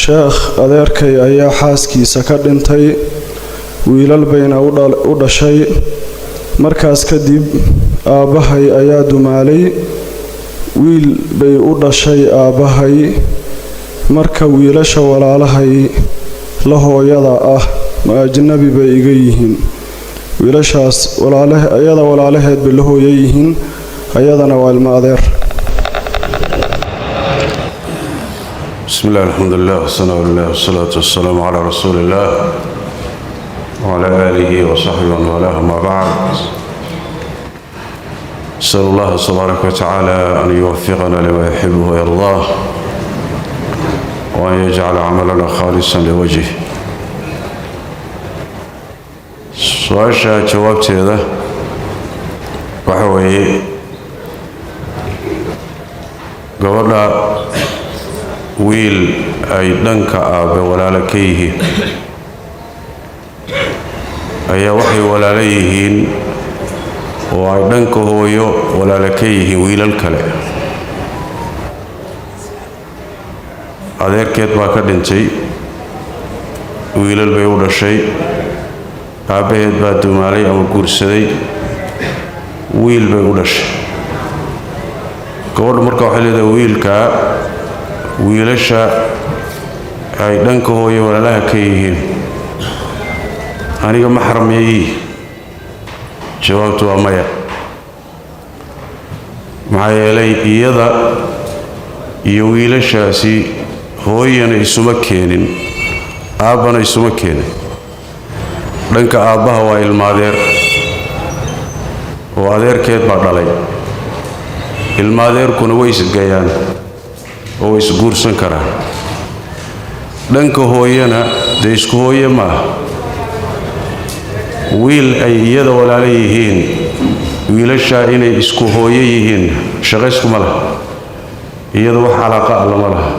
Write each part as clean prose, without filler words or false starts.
sheekh adeerkay ayaa xaaskiisa ka dhintay wiilal bayna u dhashay markaas kadib aabbahay ayaa dumaalay wiil bay u dhashay aabbahay marka wiilasha walaalahay la hooyada ah ma ajnabi bay iga yihiin wiilashaas ayada walaalaheed bay la hooyo yihiin ayadana waa ilmo adeer بسم الله الحمد لله والصلاة لله والصلاة والسلام على رسول الله وعلى آله وصحبه ومن والاه ما بعد أسأل الله تبارك وتعالى أن يوفقنا لما يحبه ويرضاه وأن يجعل عملنا خالصا لوجهه سؤاشا جوابتي هذا وحوي قولنا wiil ay dhanka aabe walaalo ka yihiin ayaa waxay walaalo yihiin oo ay dhanka hooyo walaalo ka yihiin wiilal kale adeerkeed baa ka dhintay wiilal bay u dhashay aabbaheed baa dumaalay ama guursaday wiil bay u dhashay gabadhu marka waxay leedahay wiilkaa wiilasha ay dhanka hooyo walaalaha ka yihiin aniga maxram yayi jawaabtu waa maya maxaa yeelay iyada iyo wiilashaasi hooyana isuma keenin aabbana isuma keenin dhanka aabbaha waa ilmaadeer oo adeerkeed baa dhalay ilmaadeerkuna way isgayaan oo isguursan karaan dhanka hooyana dee isku hooye maaha wiil ay iyada walaalo yihiin wiilashaa inay isku hooye yihiin shaqayskuma laha iyada wax calaaqa allama laha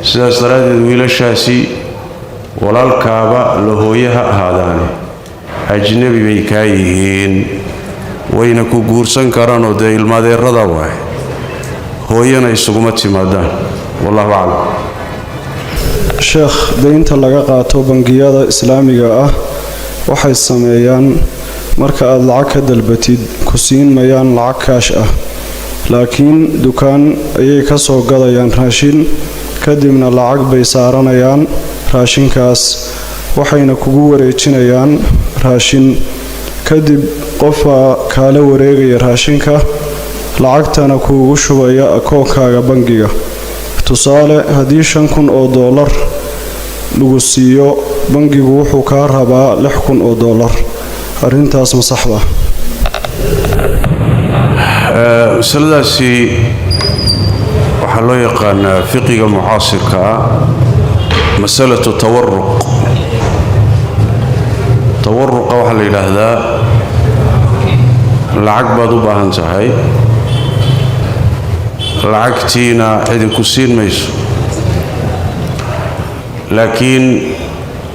sidaas daraaddeed wiilashaasi walaalkaaba la hooye ha ahaadaane ajnabi bay kaa yihiin wayna ku guursan karaanoo dee ilmaadeerada waaye hooyana isuguma timaadaan wallahu aclam sheekh deynta laga qaato bangiyada islaamiga ah waxay sameeyaan marka aad lacag ka dalbatid ku siin mayaan lacag kaash ah laakiin dukaan ayay ka soo gadayaan raashin kadibna lacag bay saaranayaan raashinkaas waxayna kugu wareejinayaan raashin kadib qofbaa kaala wareegaya raashinka lacagtana kuugu shubaya akoonkaaga bangiga tusaale haddii $5,000 lagu siiyo bangigu wuxuu kaa rabaa $6,000 arrintaas ma saxba masaladaasi waxaa loo yaqaanaa fiqiga mucaasirka ah masalatu tawaruqa waxaa la yidhaahdaa lacag baad u baahan tahay lacagtiina cidinku siin mayso laakiin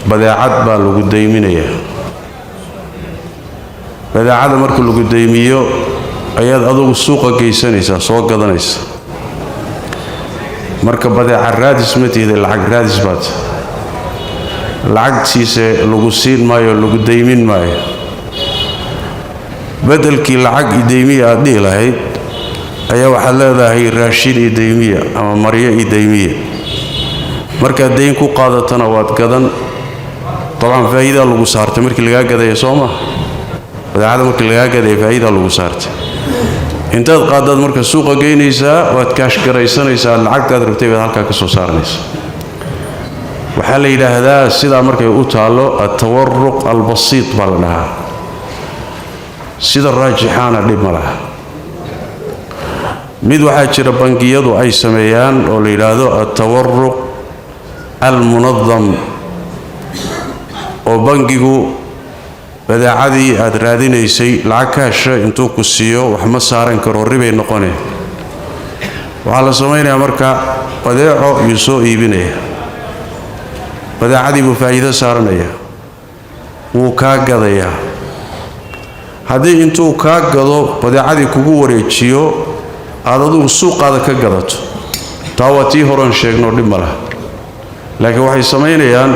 badeecad baa lagu dayminayaa badeecada marka lagu daymiyo ayaad adugu suuqa geysanaysaa soo gadanaysa marka badeeca raadis ma tihida lacag raadis baad lacagtiise lagu siin maayo lagu daymin maayo bedelkii lacag idaymiya aad dhihi lahayd ayaa waxaad leedahay raashin idaymiya ama maryo idaymiya markaad dayn ku qaadatana waad gadan dabcan faa'iidaa lagu saartay markii lagaa gadaya soo maa badeecada markii lagaa gadaya faa'iidaa lagu saartay intaad qaadaad marka suuqa geynaysaa waad kaashgaraysanaysaa lacagtaad rabtay baad halkaa ka soo saaranaysaa waxaa la yidhaahdaa sidaa markay u taallo atawaruq albasiit baa la dhahaa sida raajixaana dhib ma laha mid waxaa jira bangiyadu ay sameeyaan oo la yidhaahdo atawaruq almunadam oo bangigu badeecadii aad raadinaysay lacag kaasha intuu ku siiyo wax ma saaran karo ribay noqoneen waxaa la samaynayaa marka badeeco yuu soo iibinaya badeecadii buu faa'iido saaranaya wuu kaa gadayaa haddii intuu kaa gado badeecadii kugu wareejiyo aad adugu suuqaada ka gadato taa waa tii horan sheegno dhib ma laha laakiin waxay samaynayaan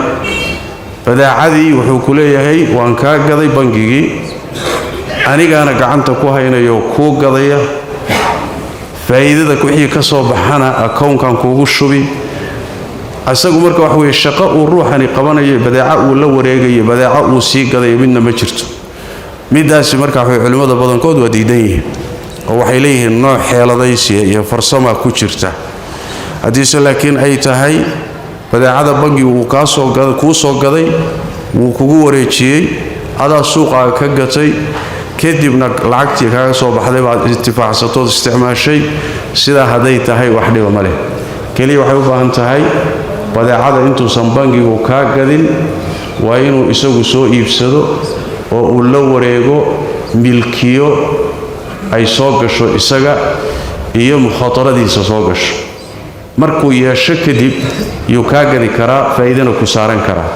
badeecadii wuxuu ku leeyahay waan kaa gaday bangigii anigaana gacanta ku haynayo kuu gadaya faa'iidada wixii ka soo baxana akoonkan kuugu shubi asagu marka wax weeye shaqo uu ruuxani qabanayo badeeca uu la wareegayo badeeca uu sii gaday midna ma jirto midaasi marka wax culimada badankood waa diidan yihiin oo waxay leeyihiin nooc xeeladaysiya iyo farsama ku jirta hadiise laakiin ay tahay badeecada bangigu uu kuu soo gaday wuu kugu wareejiyey adaa suuqaaga ka gatay kadibna lacagtii kaaga soo baxday baad intifaacsatood isticmaashay sidaa hadday tahay wax dhiba ma leh keliya waxay u baahan tahay badeecada intuusan bangigu kaa gadin waa inuu isagu soo iibsado oo uu la wareego milkiyo ay soo gasho isaga iyo mukhataradiisa soo gasho markuu yeesho kadib yuu kaa gadi karaa faa'iidana ku saaran karaa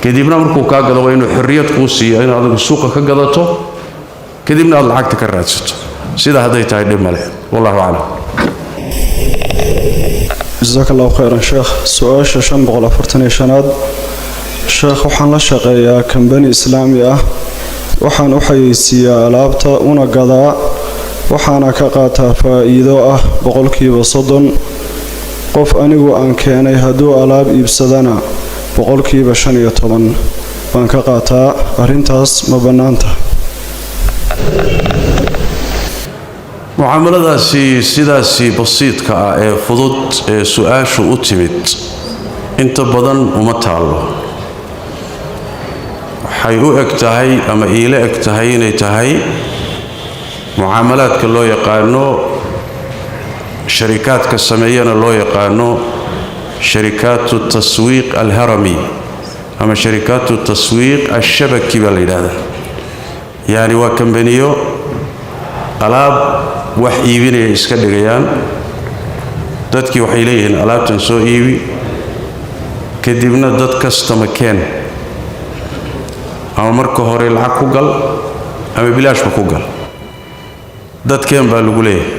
kadibna markuu kaa gado waa inuu xorriyad kuu siiyo inaad adigu suuqa ka gadato kadibna aad lacagta ka raadsato sida hadday tahay dhib male wallahu aclam jazaak allahu khayran sheekh su-aasha 545aad sheekh waxaan la shaqeeyaa kambani islaami ah waxaan u xayeysiiyaa alaabta una gadaa waxaana ka qaataa faa'iido ah 30% qof anigu aan keenay hadduu alaab iibsadana 15% baan ka qaataa arrintaas ma bannaanta mucaamaladaasi sidaasi basiidka ah ee fudud ee su-aashu u timid inta badan uma taallo waxay u eg tahay ama iila eg tahay inay tahay mucaamalaadka loo yaqaano sharikaadka sameeyana loo yaqaano sharikaatu taswiiq alharami ama sharikaatu taswiiq alshabaki baa la yidhaahdaa yani waa kambaniyo alaab wax iibinaya iska dhigayaan dadkii waxay leeyihiin alaabtan soo iibi kadibna dad kastama keen ama marka hore lacag ku gal ama bilaashba ku gal dadkeen baa lagu leeyahay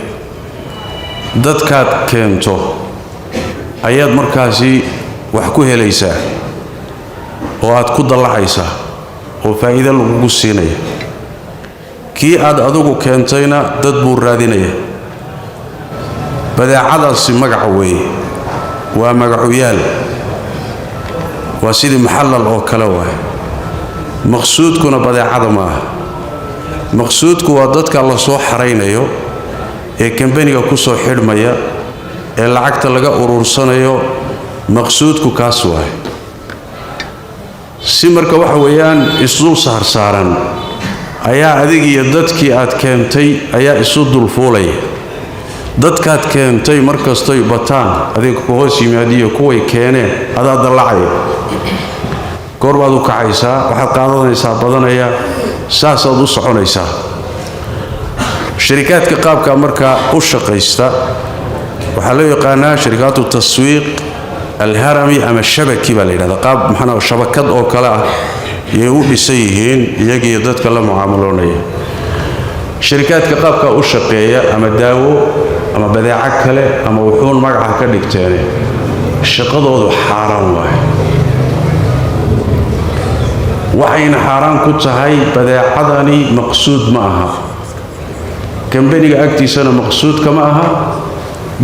dadkaad keento ayaad markaasi wax ku helaysaa oo aad ku dallacaysaa oo faa'iido lagugu siinaya kii aad adigu keentayna dad buu raadinaya badeecadaasi magaca weeye waa magacuyaal waa sidii maxallal oo kale waay maqsuudkuna badeecada maaha maqsuudku waa dadka la soo xaraynayo ee kambaniga ku soo xidhmaya ee lacagta laga urursanayo maqsuudku kaas waay si marka waxa weeyaan isdul saarsaaran ayaa adig iyo dadkii aad keentay ayaa isu dulfuulaya dadkaad keentay markastoy bataan adiga ku hoos yimaadiyo kuway keeneen adaa dallacaya goor baad u kacaysaa waxaad qaadanaysaa badanaya saasaad u soconaysaa sharikaadka qaabka markaa u shaqaysta waxaa loo yaqaanaa sharikaatu taswiiq alharami ama shabaki baa la yidhahdaa qaab maxaa shabakad oo kale ah yay u dhisan yihiin iyagiiyo dadka la mucaamaloonaya sharikaadka qaabka u shaqeeya ama daawo ama badeeco kale ama wuxuun magaca ka dhigteen shaqadoodu xaaraan waaye waxayna xaaraan ku tahay badeecadani maqsuud ma aha kambaniga agtiisana maqsuud kama aha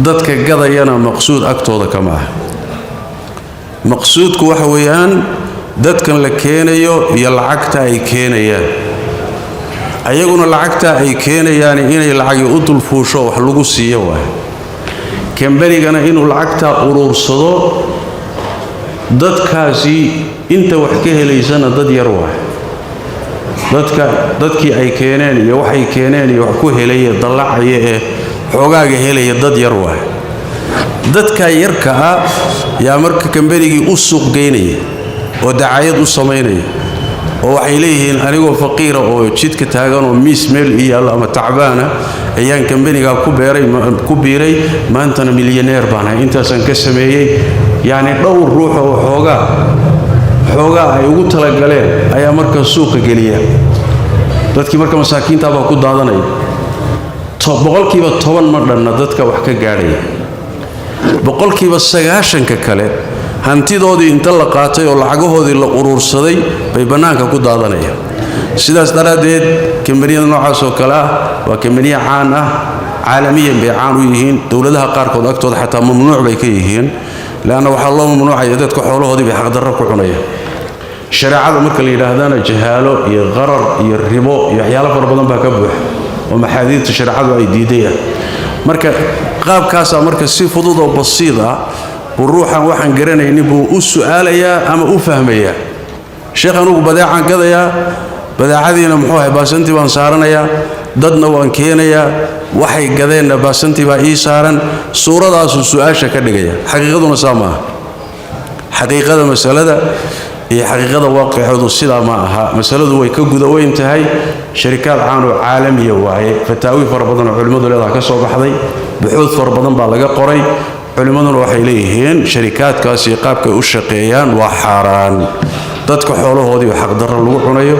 dadka gadayana maqsuud agtooda kama aha maqsuudku waxa weeyaan dadkan la keenayo iyo lacagta ay keenayaan ayaguna lacagta ay keenayaan inay lacag u dulfuusho wax lagu siiyo waay kambanigana inuu lacagta uruursado dadkaasi inta wax ka helaysana dad yar waay dadkii ay keeneen iyo waxay keeneen iyo wax ku helaya dallacaya ee xoogaaga helaya dad yar waay dadka yarka ah yaa marka kambanigii u suuq geynaya oo dacaayad u samaynaya oo waxay leeyihiin anigoo faqiira oo jidka taagan oo miis meel iyo ama tacbaana ayaan kambaniga ku biiray maantana milyaneer baan ahay intaasan ka sameeyay yani dhowr ruux oo xoogaa ay ugu talagaleen ayaa marka suuqa geliya dadkii marka masaakiinta baa ku daadanaya boqolkiiba 10 ma dhanna dadka wax ka gaadhaya boqolkiiba 90 kale hantidoodii inta la qaatay oo lacagahoodii la urursaday bay bannaanka ku daadanayaan sidaas daraaddeed kambaniyada noocaas oo kale ah waa kambaniya caan ah caalamiyan bay caan u yihiin dowladaha qaarkood agtooda xataa mamnuuc bay ka yihiin laanna waxaa loo mamnuucaya dadka xoolahoodii bay xaqdarro ku cunayaan shareecada marka la yidhaahdana jahaalo iyo qarar iyo ribo iyo waxyaalo fara badan baa ka buuxa oo maxaadiirta shareecadu ay diidayaan marka qaabkaasaa marka si fudud oo basiid ah buu ruuxan waxaan garanaynin buu u su'aalayaa ama u fahmayaa sheekh anugu badeecaan gadayaa badeecadiina muxuu ahay baasantii baan saaranayaa dadna waan keenayaa waxay gadeenna baasantii baa ii saaran suuradaasuu su'aasha ka dhigaya xaqiiqaduna saa maaha xaqiiqada masalada iyo xaqiiqada waaqicoodu sidaa ma aha masaladu way ka guda weyn tahay sharikaad caan oo caalamiya waaye fataawi fara badan oo culimmadu leedaha ka soo baxday buxuud fara badan baa laga qoray culimmaduna waxay leeyihiin sharikaadkaasi qaabkay u shaqeeyaan waa xaaraan dadka xoolahoodii oo xaqdarro lagu cunayo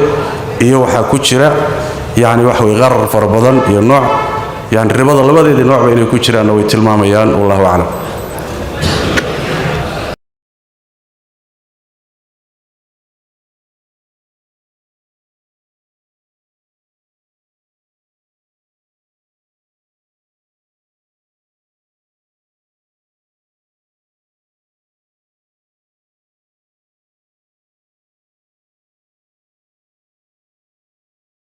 iyo waxaa ku jira yani wax way qarar fara badan iyo nooc yani ribada labadeedii noocba inay ku jiraanna way tilmaamayaan wallahu aclam